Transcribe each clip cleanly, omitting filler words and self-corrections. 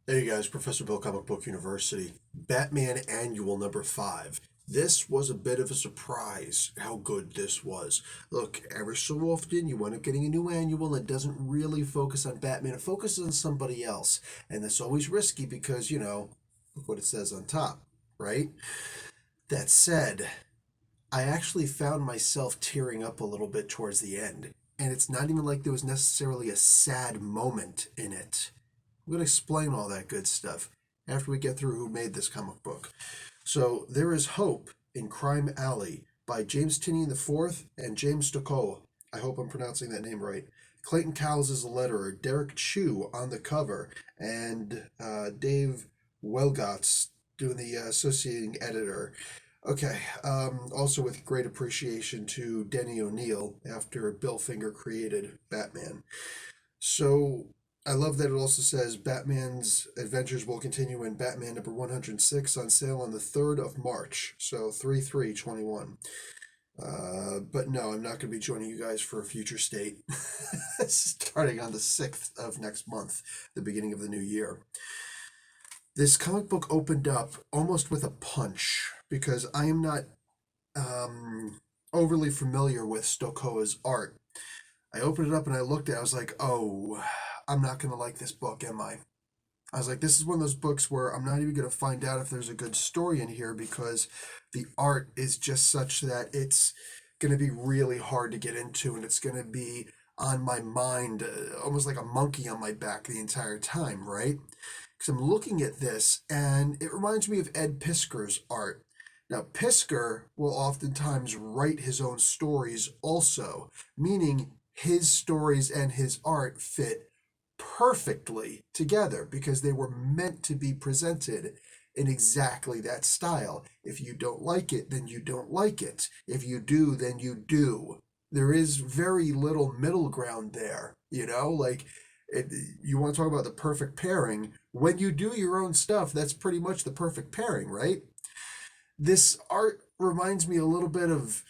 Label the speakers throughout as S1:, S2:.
S1: Hey guys, Professor Bill, Comic Book University. Batman Annual number 5. This was a bit of a surprise how good this was. Look, ever so often you wind up getting a new annual that doesn't really focus on Batman, it focuses on somebody else. And that's always risky because, look what it says on top, right? That said, I actually found myself tearing up a little bit towards the end. And it's not even like there was necessarily a sad moment in it. I'm going to explain all that good stuff after we get through who made this comic book. So, There is Hope in Crime Alley by James Tynion IV and James Stokoe. I hope I'm pronouncing that name right. Clayton Cowles is the letterer, Derek Chew on the cover, and Dave Welgotz doing the associating editor. Okay, also with great appreciation to Denny O'Neil after Bill Finger created Batman. So I love that it also says Batman's adventures will continue in Batman number 106 on sale on the 3rd of March. So 3/3/21. But no, I'm not going to be joining you guys for a future state starting on the 6th of next month, the beginning of the new year. This comic book opened up almost with a punch because I am not overly familiar with Stokoe's art. I opened it up and I looked at it. I was like, oh, I'm not going to like this book, am I? I was like, this is one of those books where I'm not even going to find out if there's a good story in here because the art is just such that it's going to be really hard to get into and it's going to be on my mind, almost like a monkey on my back the entire time, right? Because I'm looking at this and it reminds me of Ed Piskor's art. Now, Piskor will oftentimes write his own stories also, meaning his stories and his art fit perfectly together because they were meant to be presented in exactly that style. If you don't like it, then you don't like it. If you do, then you do. There is very little middle ground there, like you want to talk about the perfect pairing. When you do your own stuff, that's pretty much the perfect pairing, right? This art reminds me a little bit of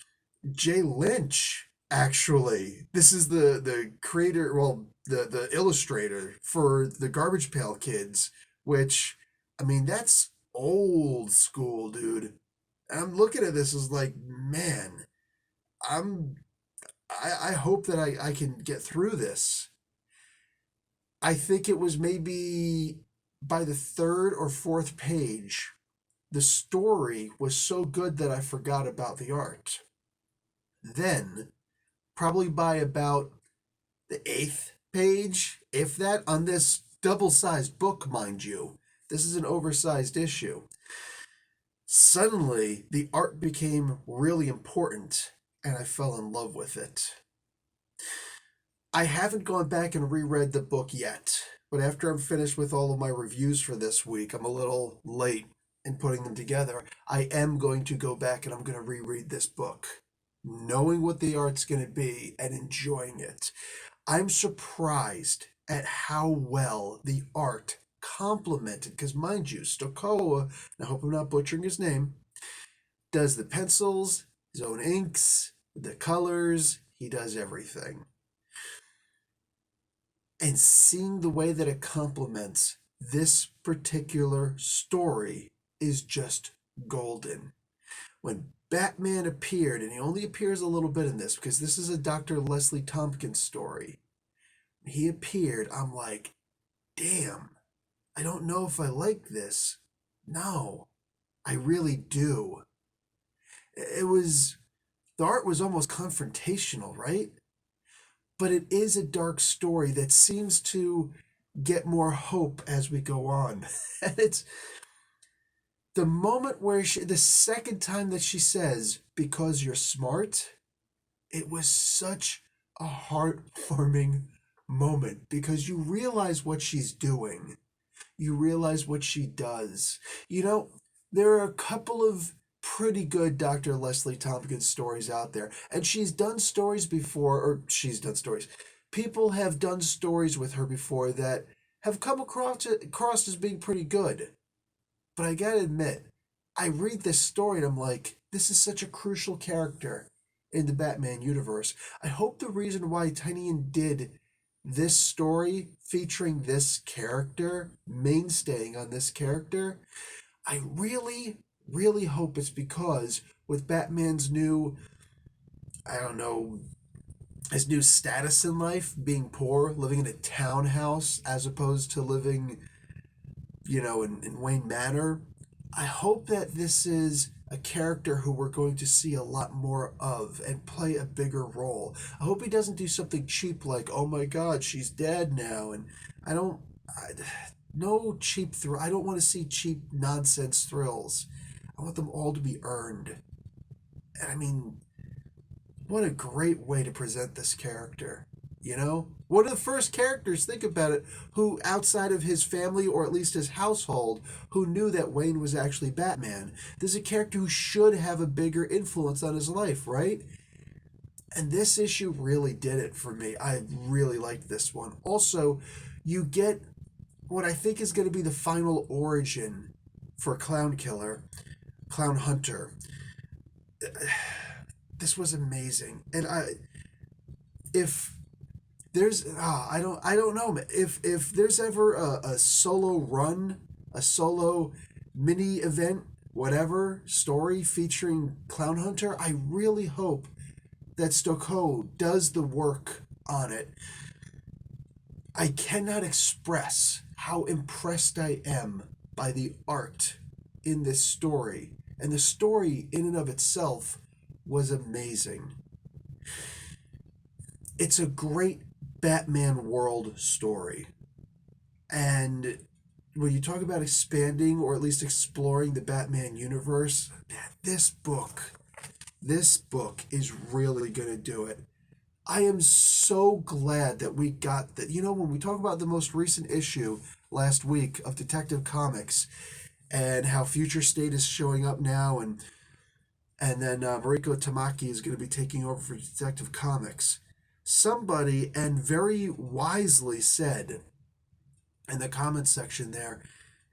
S1: Jay Lynch, actually. This is the creator, well, the illustrator for the Garbage Pail Kids, which, I mean, that's old school, dude. I'm looking at this as like, man, I'm I hope that I can get through this. I think it was maybe by the third or fourth page, the story was so good that I forgot about the art. Then, probably by about the eighth page, if that, on this double sized book, mind you, this is an oversized issue. Suddenly, the art became really important, and I fell in love with it. I haven't gone back and reread the book yet, but after I'm finished with all of my reviews for this week, I'm a little late in putting them together. I am going to go back and I'm going to reread this book, knowing what the art's going to be and enjoying it. I'm surprised at how well the art complemented, because mind you, Stokoe, and I hope I'm not butchering his name, does the pencils, his own inks, the colors, he does everything. And seeing the way that it complements this particular story is just golden. When Batman appeared, and he only appears a little bit in this because this is a Dr. Leslie Tompkins story. When he appeared, I'm like, damn, I don't know if I like this. No, I really do. The art was almost confrontational, right? But it is a dark story that seems to get more hope as we go on. And it's the moment where the second time that she says, because you're smart, it was such a heartwarming moment because you realize what she's doing. You realize what she does. There are a couple of pretty good Dr. Leslie Tompkins stories out there. And she's done stories before, or she's done stories. People have done stories with her before that have come across as being pretty good. But I gotta admit, I read this story and I'm like, this is such a crucial character in the Batman universe. I hope the reason why Tynion did this story featuring this character, mainstaying on this character, I really, really hope it's because with Batman's new, I don't know, his new status in life, being poor, living in a townhouse as opposed to living, in Wayne Manor, I hope that this is a character who we're going to see a lot more of and play a bigger role. I hope he doesn't do something cheap like, oh my god, she's dead now. And I don't, I, no cheap thrill. I don't want to see cheap nonsense thrills. I want them all to be earned. And I mean, what a great way to present this character. One of the first characters, think about it, who outside of his family or at least his household, who knew that Wayne was actually Batman. There's a character who should have a bigger influence on his life, right? And this issue really did it for me. I really liked this one. Also, you get what I think is going to be the final origin for Clown Killer, Clown Hunter. This was amazing. And if there's I don't know if there's ever a solo run, a solo mini event, whatever story featuring Clown Hunter, I really hope that Stokoe does the work on it. I cannot express how impressed I am by the art in this story, and the story in and of itself was amazing. It's a great Batman world story. And when you talk about expanding or at least exploring the Batman universe, this book is really going to do it. I am so glad that we got that. When we talk about the most recent issue last week of Detective Comics and how Future State is showing up now, and then Mariko Tamaki is going to be taking over for Detective Comics. Somebody, and very wisely said in the comments section there,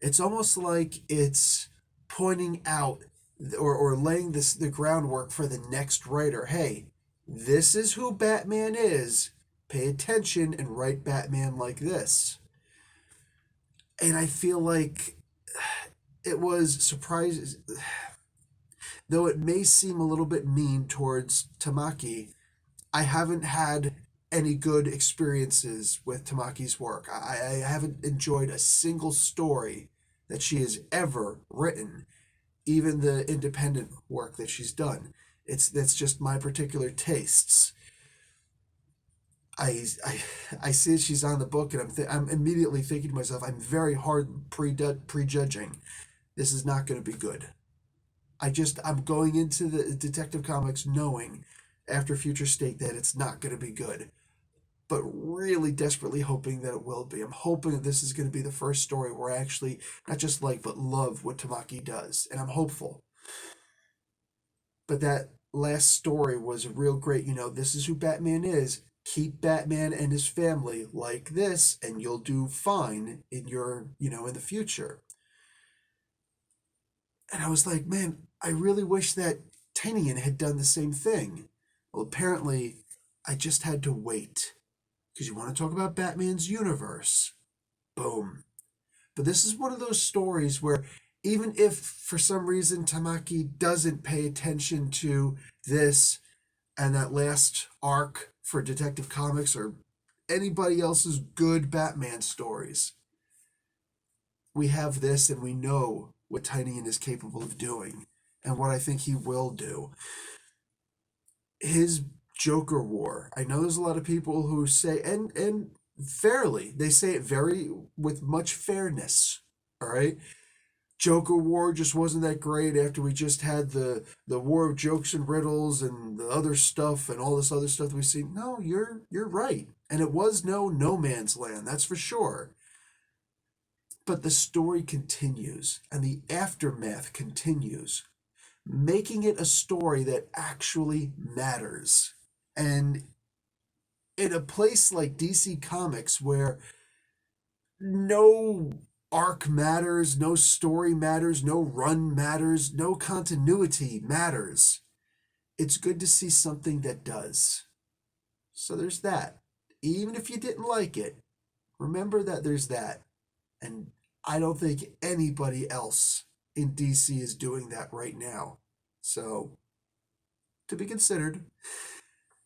S1: it's almost like it's pointing out or laying the groundwork for the next writer. Hey, this is who Batman is. Pay attention and write Batman like this. And I feel like it was surprising, though it may seem a little bit mean towards Tamaki. I haven't had any good experiences with Tamaki's work. I haven't enjoyed a single story that she has ever written, even the independent work that she's done. That's just my particular tastes. I see she's on the book, and I'm immediately thinking to myself, I'm very hard prejudging. This is not going to be good. I'm going into the Detective Comics knowing after Future State that it's not going to be good, but really desperately hoping that it will be. I'm hoping that this is going to be the first story where I actually not just like but love what Tamaki does, and I'm hopeful. But that last story was real great. This is who Batman is. Keep Batman and his family like this, and you'll do fine in in the future. And I was like, man, I really wish that Tynion had done the same thing. Well, apparently, I just had to wait. Because you want to talk about Batman's universe. Boom. But this is one of those stories where even if for some reason Tamaki doesn't pay attention to this and that last arc for Detective Comics or anybody else's good Batman stories, we have this and we know what Tynion is capable of doing and what I think he will do. His Joker War. I know there's a lot of people who say, and fairly, they say it very with much fairness. All right, Joker War just wasn't that great after we just had the war of jokes and riddles and the other stuff and all this other stuff that we see. No, you're right, and it was no man's land. That's for sure. But the story continues, and the aftermath continues, making it a story that actually matters. And in a place like DC Comics where no arc matters, no story matters, no run matters, no continuity matters, it's good to see something that does. So there's that. even if you didn't like it, remember that there's that. And I don't think anybody else in DC is doing that right now. So, to be considered.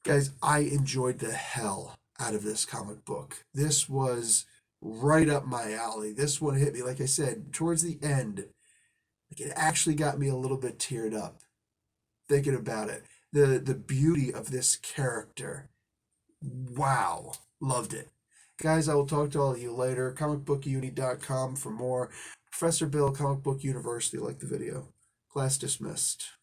S1: Guys, I enjoyed the hell out of this comic book. This was right up my alley. This one hit me, like I said, towards the end. Like it actually got me a little bit teared up thinking about it. The beauty of this character. Wow. Loved it. Guys, I will talk to all of you later. comicbookuni.com for more. Professor Bill, Comic Book University. Like the video. Class dismissed.